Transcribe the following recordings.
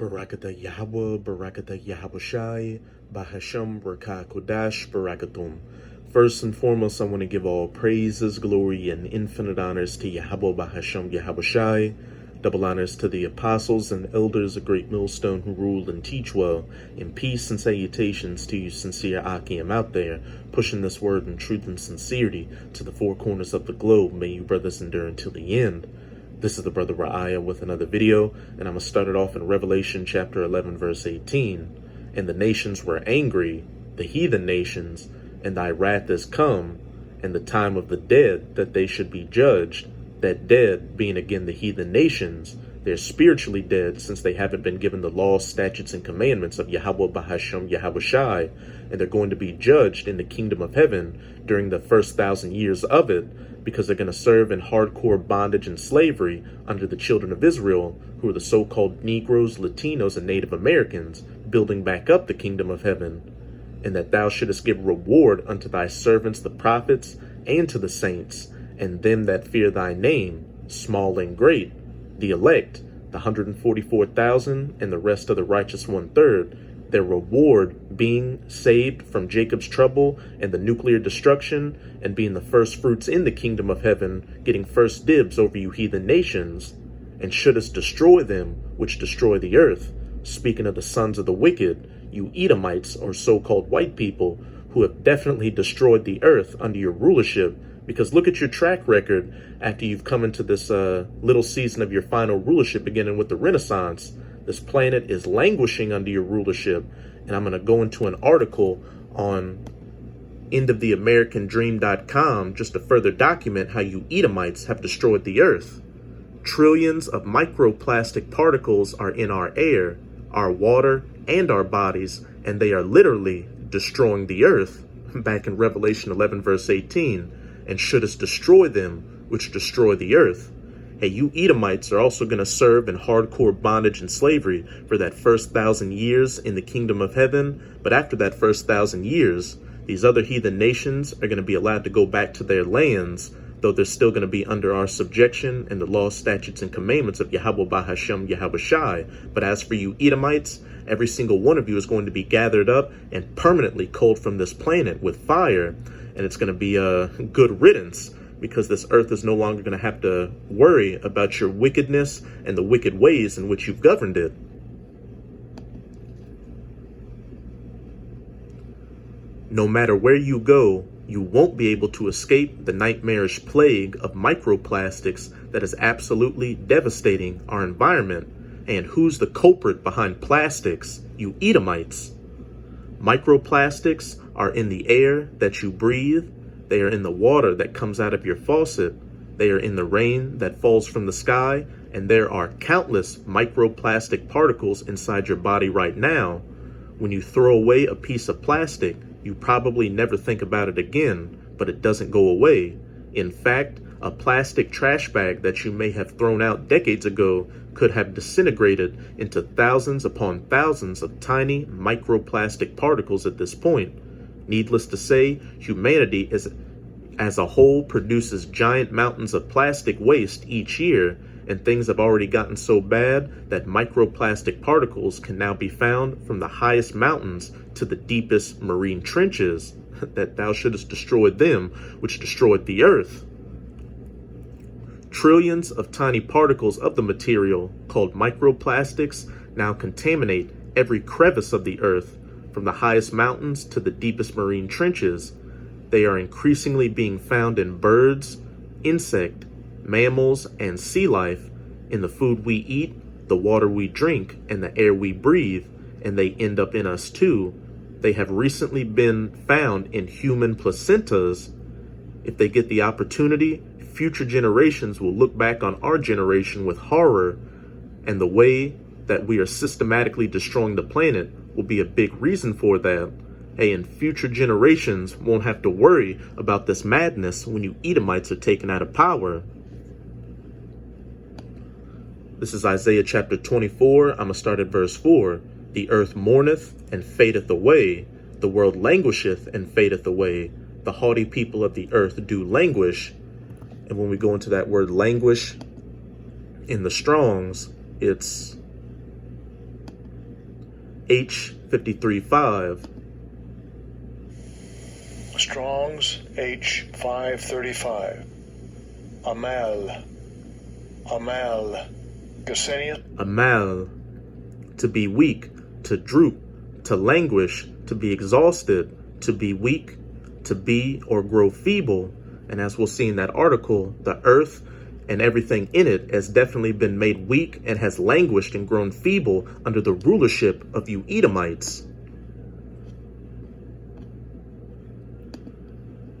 Barakata Yahweh, Barakata Yahabushai, Bahasham Barakah Kodash, Barakatum. First and foremost, I want to give all praises, glory, and infinite honors to Yahweh Bahasham Yahabushai. Double honors to the apostles and elders of Great Millstone who rule and teach well. In peace and salutations to you sincere Akim out there, pushing this word in truth and sincerity to the four corners of the globe. May you brothers endure until the end. This is the brother Ra'aya with another video, and I'm going to start it off in Revelation chapter 11, verse 18. And the nations were angry, the heathen nations, and thy wrath is come, and the time of the dead, that they should be judged. That dead being again the heathen nations, they're spiritually dead since they haven't been given the laws, statutes, and commandments of Yahweh Bahasham Yahabushai, and they're going to be judged in the kingdom of heaven during the first 1,000 years of it, because they're going to serve in hardcore bondage and slavery under the children of Israel, who are the so-called Negroes, Latinos, and Native Americans, building back up the kingdom of heaven. And that thou shouldest give reward unto thy servants the prophets, and to the saints, and them that fear thy name, small and great, the elect, the 144,000, and the rest of the righteous 1/3, their reward being saved from Jacob's trouble and the nuclear destruction, and being the first fruits in the kingdom of heaven, getting first dibs over you heathen nations, and shouldest destroy them which destroy the earth. Speaking of the sons of the wicked, you Edomites, or so-called white people, who have definitely destroyed the earth under your rulership. Because look at your track record after you've come into this little season of your final rulership, beginning with the Renaissance. This planet is languishing under your rulership. And I'm going to go into an article on endoftheamericandream.com just to further document how you Edomites have destroyed the earth. Trillions of microplastic particles are in our air, our water, and our bodies, and they are literally destroying the earth. Back in Revelation 11, verse 18. And shouldest destroy them which destroy the earth. Hey, you Edomites are also going to serve in hardcore bondage and slavery for that first 1,000 years in the kingdom of heaven. But after that first 1,000 years, these other heathen nations are going to be allowed to go back to their lands, though they're still going to be under our subjection and the laws, statutes, and commandments of Yahweh Bahasham Yahabushai. But as for you Edomites, every single one of you is going to be gathered up and permanently culled from this planet with fire. And it's going to be a good riddance, because this earth is no longer going to have to worry about your wickedness and the wicked ways in which you've governed it. No matter where you go, you won't be able to escape the nightmarish plague of microplastics that is absolutely devastating our environment. And who's the culprit behind plastics? You Edomites. Microplastics are in the air that you breathe. They are in the water that comes out of your faucet. They are in the rain that falls from the sky. And there are countless microplastic particles inside your body right now. When you throw away a piece of plastic, you probably never think about it again, but it doesn't go away. In fact, a plastic trash bag that you may have thrown out decades ago could have disintegrated into thousands upon thousands of tiny microplastic particles at this point. Needless to say, humanity as a whole produces giant mountains of plastic waste each year, and things have already gotten so bad that microplastic particles can now be found from the highest mountains to the deepest marine trenches, that thou shouldest destroy them which destroyed the earth. Trillions of tiny particles of the material, called microplastics, now contaminate every crevice of the earth, from the highest mountains to the deepest marine trenches. They are increasingly being found in birds, insect, mammals, and sea life, in the food we eat, the water we drink, and the air we breathe, and they end up in us too. They have recently been found in human placentas. If they get the opportunity, future generations will look back on our generation with horror, and the way that we are systematically destroying the planet will be a big reason for that. Hey, and future generations won't have to worry about this madness when you Edomites are taken out of power. This is Isaiah chapter 24. I'm going to start at verse 4. The earth mourneth and fadeth away. The world languisheth and fadeth away. The haughty people of the earth do languish. And when we go into that word languish in the Strongs, it's H53.5. Strong's H535. Amal. Gesenius. Amal, to be weak, to droop, to languish, to be exhausted, to be weak, to be or grow feeble. And as we'll see in that article, the earth and everything in it has definitely been made weak and has languished and grown feeble under the rulership of you Edomites.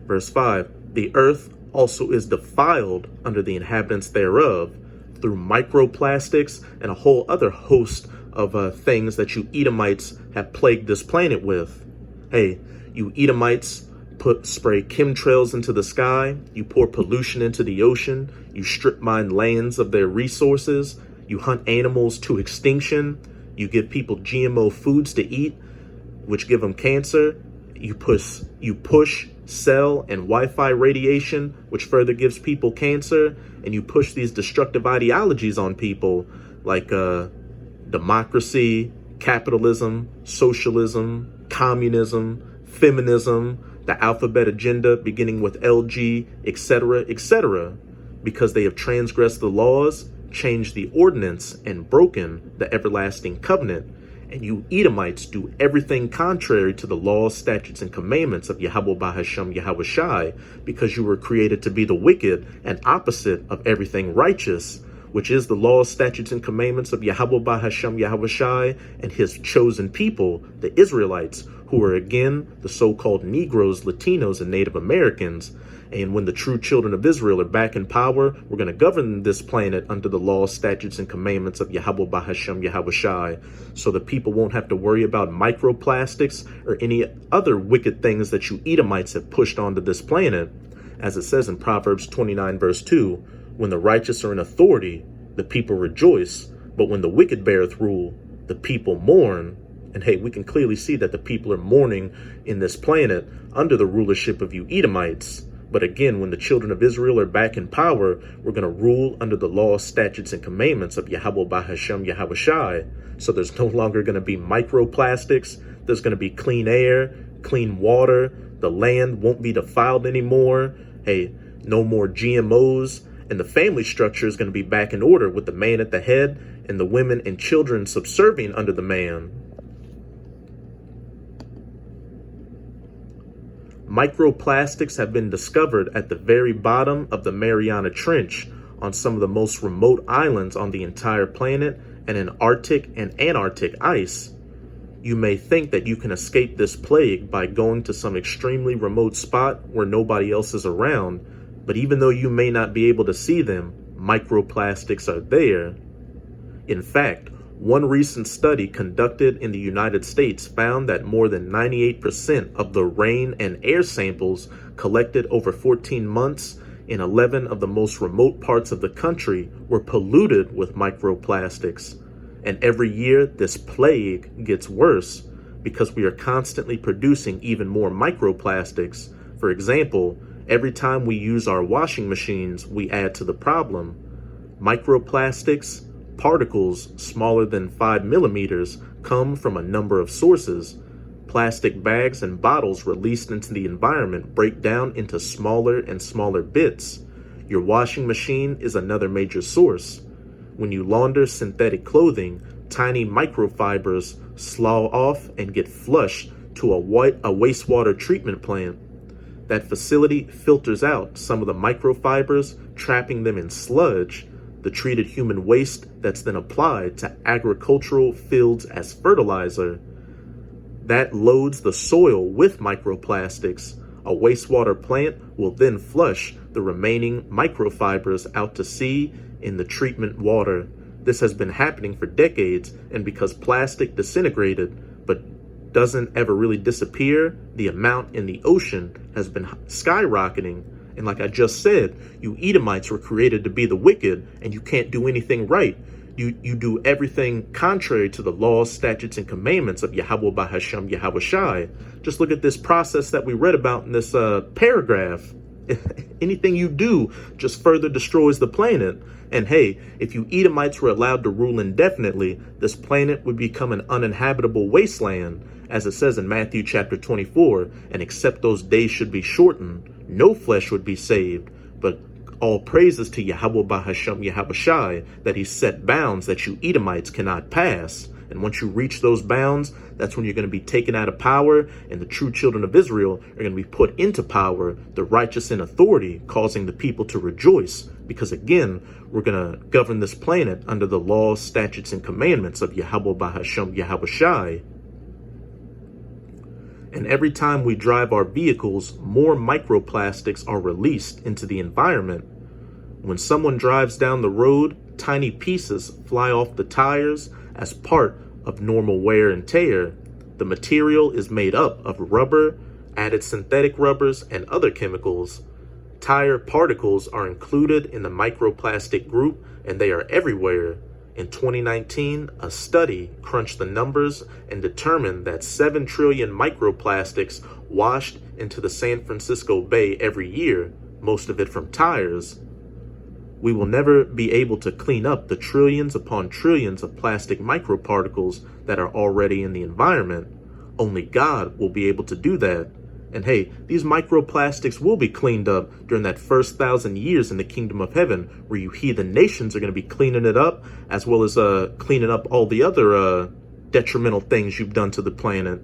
Verse 5, the earth also is defiled under the inhabitants thereof through microplastics and a whole other host of things that you Edomites have plagued this planet with. Hey, you Edomites spray chemtrails into the sky, you pour pollution into the ocean, you strip mine lands of their resources, you hunt animals to extinction, you give people GMO foods to eat, which give them cancer, you push cell and Wi-Fi radiation, which further gives people cancer, and you push these destructive ideologies on people like democracy, capitalism, socialism, communism, feminism, the alphabet agenda beginning with LG, etc., because they have transgressed the laws, changed the ordinance, and broken the everlasting covenant. And you Edomites do everything contrary to the laws, statutes, and commandments of Yahweh Bahashem Yahweh Shai, because you were created to be the wicked and opposite of everything righteous, which is the laws, statutes, and commandments of Yahweh Bahashem Yahweh Shai and his chosen people, the Israelites, who are again the so-called Negroes, Latinos, and Native Americans. And when the true children of Israel are back in power, we're going to govern this planet under the laws, statutes, and commandments of Yahweh Bahashem Yahweh Shai, so the people won't have to worry about microplastics or any other wicked things that you Edomites have pushed onto this planet. As it says in Proverbs 29 verse 2, when the righteous are in authority, the people rejoice, but when the wicked beareth rule, the people mourn. And hey, we can clearly see that the people are mourning in this planet under the rulership of you Edomites. But again, when the children of Israel are back in power, we're going to rule under the laws, statutes, and commandments of Yahweh Bahashem Yahweh Shai. So there's no longer going to be microplastics. There's going to be clean air, clean water. The land won't be defiled anymore. Hey, no more GMOs. And the family structure is going to be back in order with the man at the head and the women and children subservient under the man. Microplastics have been discovered at the very bottom of the Mariana Trench on some of the most remote islands on the entire planet and in Arctic and Antarctic ice. You may think that you can escape this plague by going to some extremely remote spot where nobody else is around, but even though you may not be able to see them, microplastics are there. In fact, one recent study conducted in the United States found that more than 98% of the rain and air samples collected over 14 months in 11 of the most remote parts of the country were polluted with microplastics. And every year, this plague gets worse because we are constantly producing even more microplastics. For example, every time we use our washing machines, we add to the problem. Microplastics, particles smaller than 5 millimeters, come from a number of sources. Plastic bags and bottles released into the environment break down into smaller and smaller bits. Your washing machine is another major source. When you launder synthetic clothing, tiny microfibers slough off and get flushed to a wastewater treatment plant. That facility filters out some of the microfibers, trapping them in sludge, the treated human waste that's then applied to agricultural fields as fertilizer. That loads the soil with microplastics. A wastewater plant will then flush the remaining microfibers out to sea in the treatment water. This has been happening for decades, and because plastic disintegrated but doesn't ever really disappear, the amount in the ocean has been skyrocketing. And like I just said, you Edomites were created to be the wicked, and you can't do anything right. You do everything contrary to the laws, statutes, and commandments of Yahweh Bahashem Yahweh Shai. Just look at this process that we read about in this paragraph. Anything you do just further destroys the planet. And hey, if you Edomites were allowed to rule indefinitely, this planet would become an uninhabitable wasteland, as it says in Matthew chapter 24, and except those days should be shortened, no flesh would be saved. But all praises to Yahweh Bahashem Yahweh Shai, that he set bounds that you Edomites cannot pass. And once you reach those bounds, that's when you're going to be taken out of power, and the true children of Israel are going to be put into power, the righteous in authority, causing the people to rejoice. Because again, we're going to govern this planet under the laws, statutes, and commandments of Yahweh Bahashem Yahweh Shai. And every time we drive our vehicles, more microplastics are released into the environment. When someone drives down the road, tiny pieces fly off the tires as part of normal wear and tear. The material is made up of rubber, added synthetic rubbers, and other chemicals. Tire particles are included in the microplastic group, and they are everywhere. In 2019, a study crunched the numbers and determined that 7 trillion microplastics washed into the San Francisco Bay every year, most of it from tires. We will never be able to clean up the trillions upon trillions of plastic microparticles that are already in the environment. Only God will be able to do that. And hey, these microplastics will be cleaned up during that first 1,000 years in the kingdom of heaven, where you heathen nations are going to be cleaning it up, as well as cleaning up all the other detrimental things you've done to the planet.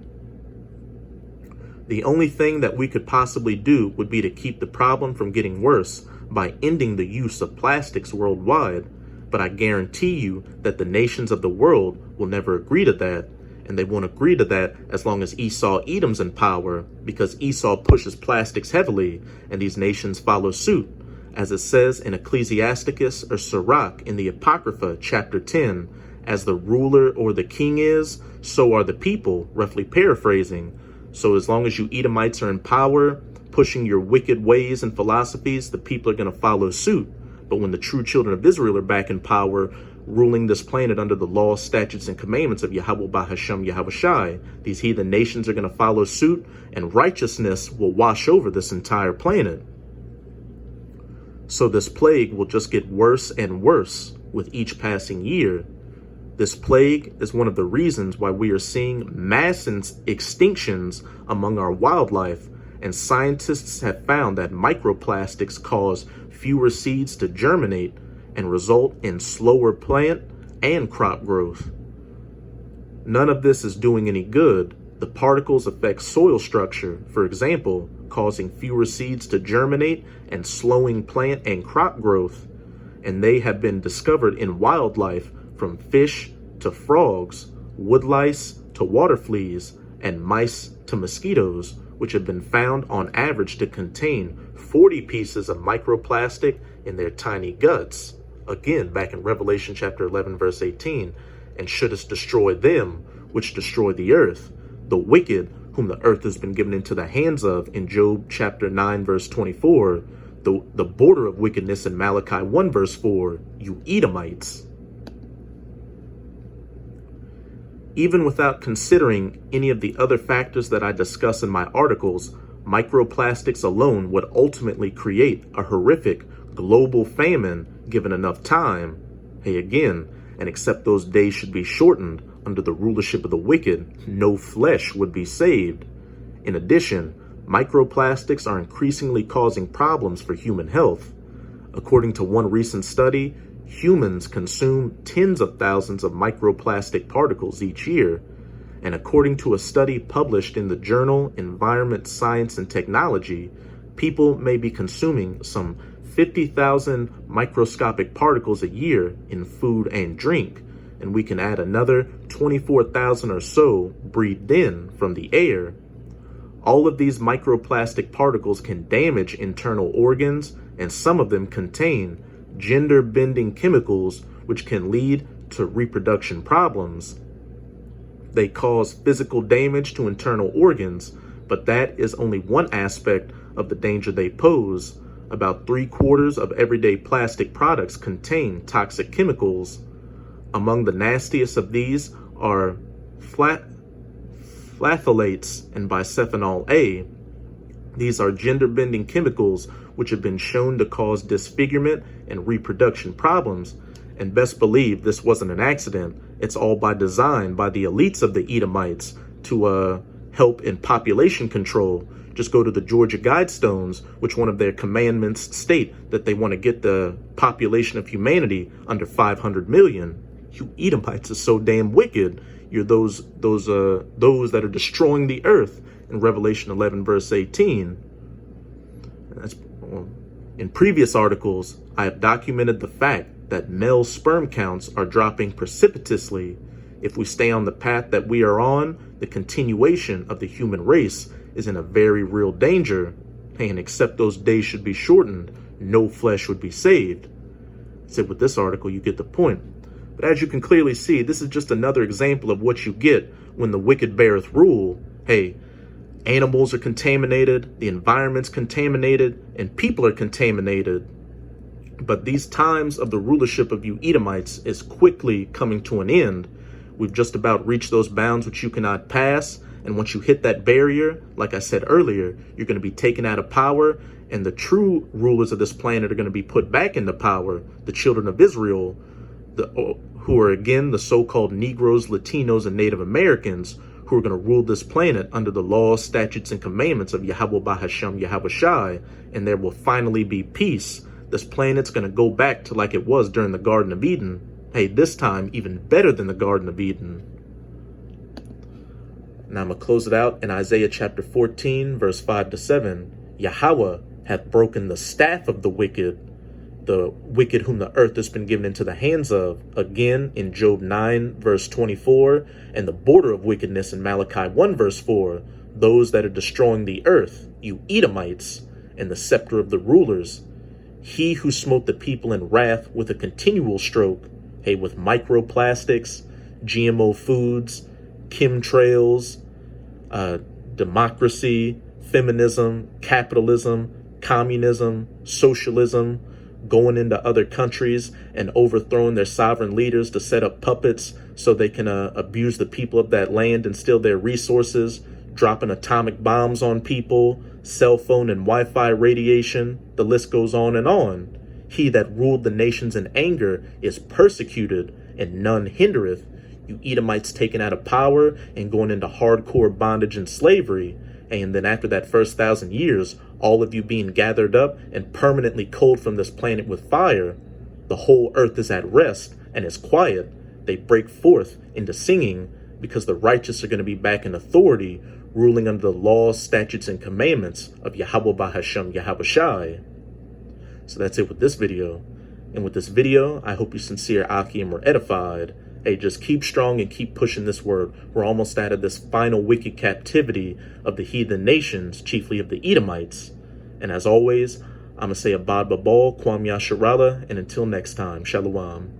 The only thing that we could possibly do would be to keep the problem from getting worse by ending the use of plastics worldwide. But I guarantee you that the nations of the world will never agree to that. And they won't agree to that as long as Esau Edom's in power, because Esau pushes plastics heavily, and these nations follow suit. As it says in Ecclesiasticus or Sirach in the Apocrypha, chapter 10, as the ruler or the king is, so are the people, roughly paraphrasing. So as long as you Edomites are in power, pushing your wicked ways and philosophies, the people are going to follow suit. But when the true children of Israel are back in power, ruling this planet under the laws, statutes, and commandments of Yahweh Bahashem Yahweh Shai, these heathen nations are going to follow suit, and righteousness will wash over this entire planet. So this plague will just get worse and worse with each passing year. This plague is one of the reasons why we are seeing mass extinctions among our wildlife, and scientists have found that microplastics cause fewer seeds to germinate and result in slower plant and crop growth. None of this is doing any good. The particles affect soil structure, for example, causing fewer seeds to germinate and slowing plant and crop growth. And they have been discovered in wildlife, from fish to frogs, woodlice to water fleas, and mice to mosquitoes, which have been found on average to contain 40 pieces of microplastic in their tiny guts. Again, back in Revelation chapter 11, verse 18, and shouldest destroy them which destroy the earth, the wicked whom the earth has been given into the hands of, in Job chapter 9, verse 24, the border of wickedness in Malachi 1, verse 4, you Edomites. Even without considering any of the other factors that I discuss in my articles, microplastics alone would ultimately create a horrific global famine given enough time. Hey, again, and except those days should be shortened under the rulership of the wicked, no flesh would be saved. In addition, microplastics are increasingly causing problems for human health. According to one recent study, humans consume tens of thousands of microplastic particles each year. And according to a study published in the journal Environment, Science, and Technology, people may be consuming some 50,000 microscopic particles a year in food and drink, and we can add another 24,000 or so breathed in from the air. All of these microplastic particles can damage internal organs, and some of them contain gender-bending chemicals which can lead to reproduction problems. They cause physical damage to internal organs, but that is only one aspect of the danger they pose. About 3/4 of everyday plastic products contain toxic chemicals. Among the nastiest of these are phthalates and bisphenol A. These are gender-bending chemicals which have been shown to cause disfigurement and reproduction problems. And best believe this wasn't an accident. It's all by design by the elites of the Edomites to help in population control. Just go to the Georgia Guidestones, which one of their commandments state that they want to get the population of humanity under 500 million. You Edomites are so damn wicked. You're those that are destroying the earth in Revelation 11 verse 18. In previous articles, I have documented the fact that male sperm counts are dropping precipitously. If we stay on the path that we are on, the continuation of the human race is in a very real danger. And except those days should be shortened, no flesh would be saved. So with this article, you get the point. But as you can clearly see, this is just another example of what you get when the wicked beareth rule. Hey, animals are contaminated, the environment's contaminated, and people are contaminated. But these times of the rulership of you Edomites is quickly coming to an end. We've just about reached those bounds which you cannot pass. And once you hit that barrier, like I said earlier, you're going to be taken out of power. And the true rulers of this planet are going to be put back into power. The children of Israel, who are again the so-called Negroes, Latinos, and Native Americans, who are going to rule this planet under the laws, statutes, and commandments of Yahweh Bahashem, Yahweh Shai. And there will finally be peace. This planet's going to go back to like it was during the Garden of Eden. Hey, this time even better than the Garden of Eden. Now I'm going to close it out in Isaiah chapter 14, verse 5 to 7. Yahweh hath broken the staff of the wicked whom the earth has been given into the hands of. Again, in Job 9, verse 24, and the border of wickedness in Malachi 1, verse 4. Those that are destroying the earth, you Edomites, and the scepter of the rulers. He who smote the people in wrath with a continual stroke, hey, with microplastics, GMO foods, chemtrails, democracy, feminism, capitalism, communism, socialism, going into other countries and overthrowing their sovereign leaders to set up puppets so they can abuse the people of that land and steal their resources, dropping atomic bombs on people, cell phone and Wi-Fi radiation, the list goes on and on. He that ruled the nations in anger is persecuted, and none hindereth. You Edomites taken out of power and going into hardcore bondage and slavery. And then after that first 1,000 years, all of you being gathered up and permanently culled from this planet with fire. The whole earth is at rest and is quiet. They break forth into singing because the righteous are going to be back in authority, ruling under the laws, statutes, and commandments of Yahweh Bahashem, Yahweh Shai. So that's it with this video. And with this video, I hope you sincere Akim were edified. Hey, just keep strong and keep pushing this word. We're almost out of this final wicked captivity of the heathen nations, chiefly of the Edomites. And as always, I'm going to say Abad Babal, Kwam Yasharala, and until next time, Shalom.